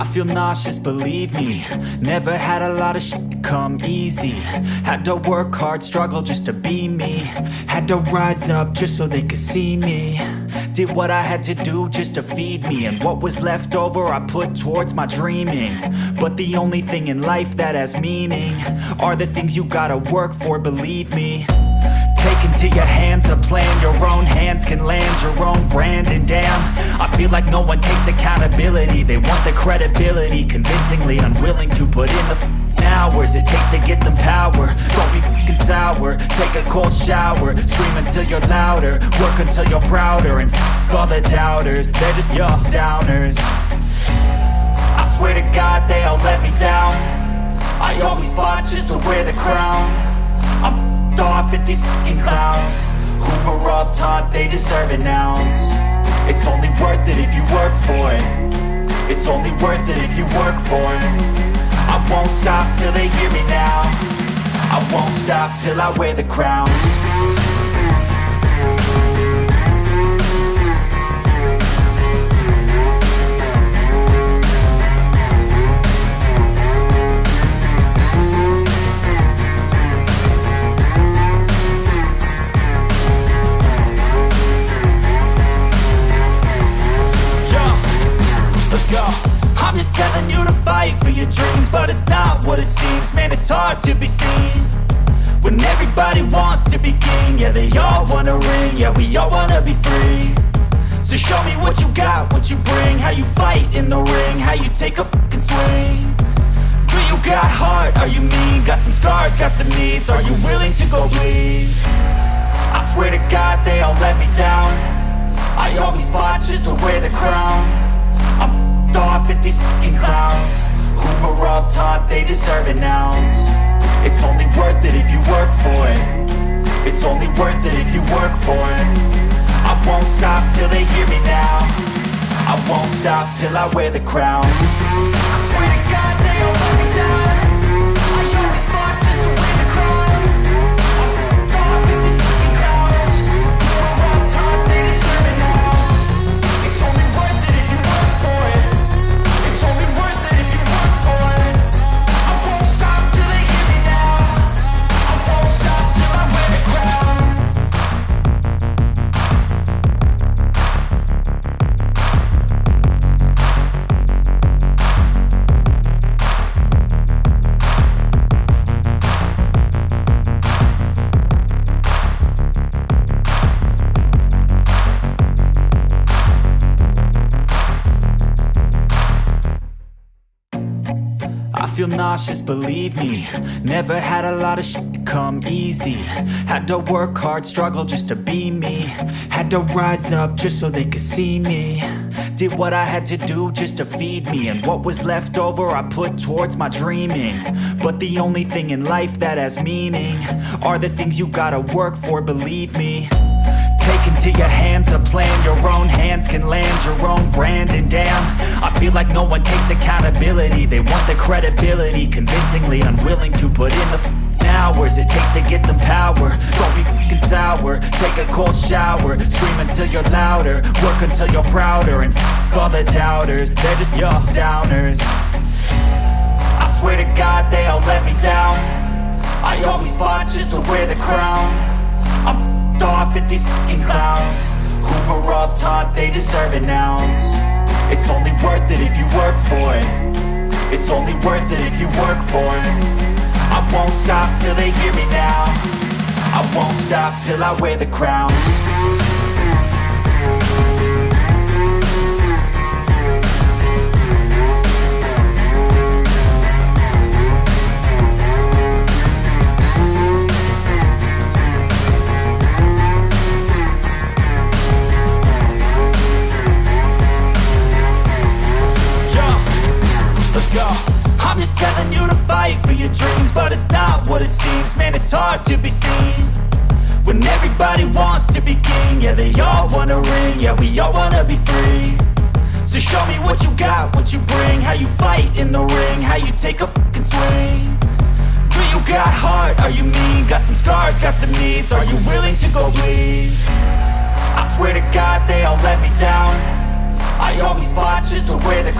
I feel nauseous, believe me. Never had a lot of shit come easy. Had to work hard, struggle just to be me. Had to rise up just so they could see me. Did what I had to do just to feed me, and what was left over I put towards my dreaming. But the only thing in life that has meaning are the things you gotta work for, believe me. Take into your hands a plan, your own hands can land your own brand. And damn, I feel like no one takes accountability. They want the credibility, convincingly unwilling to put in the hours it takes to get some power. Don't be f***ing sour, take a cold shower. Scream until you're louder, work until you're prouder. And f*** all the doubters, they're just your downers. I swear to God they all let me down. I always fought just to wear the crown. I'm off at these fucking clowns who were all taught they deserve an ounce. It's only worth it if you work for it. It's only worth it if you work for it. I won't stop till they hear me now. I won't stop till I wear the crown. I'm just telling you to fight for your dreams, but it's not what it seems. Man, it's hard to be seen when everybody wants to be king. Yeah, they all wanna ring, yeah, we all wanna be free. So show me what you got, what you bring, how you fight in the ring, how you take a fucking swing. Do you got heart, are you mean? Got some scars, got some needs, are you willing to go bleed? I swear to God they all let me down. I always fought just to wear the crown. I'm off at these fucking clowns who were all taught they deserve an ounce. It's only worth it if you work for it. It's only worth it if you work for it. I won't stop till they hear me now. I won't stop till I wear the crown. I swear to God they all let me down. I always fought just to wear the crown. I'm off at these fucking clowns who were all taught they deserve an ounce. It's only worth it if you work for it. It's only worth it if you work for it. I won't stop till they hear me now. I won't stop till I wear the crown. I feel nauseous, believe me. Never had a lot of shit come easy. Had to work hard, struggle just to be me. Had to rise up just so they could see me. Did what I had to do just to feed me, and what was left over I put towards my dreaming. But the only thing in life that has meaning are the things you gotta work for, believe me. Take into your hands a plan, your own hands can land your own brand. And damn, I feel like no one takes accountability. They want the credibility, convincingly unwilling to put in the hours it takes to get some power. Don't be f***ing sour, take a cold shower. Scream until you're louder, work until you're prouder. And f*** all the doubters, they're just your downers. I swear to God they all let me down. I always fought just to wear the crown. I'm off at these fucking clowns who were all taught they deserve an ounce. It's only worth it if you work for it. It's only worth it if you work for it. I won't stop till they hear me now. I won't stop till I wear the crown. I'm just telling you to fight for your dreams, but it's not what it seems. Man, it's hard to be seen when everybody wants to be king. Yeah, they all wanna ring, yeah, we all wanna be free. So show me what you got, what you bring, how you fight in the ring, how you take a fucking swing. Do you got heart, are you mean? Got some scars, got some needs, are you willing to go bleed? I swear to God they all let me down. I always fought just to wear the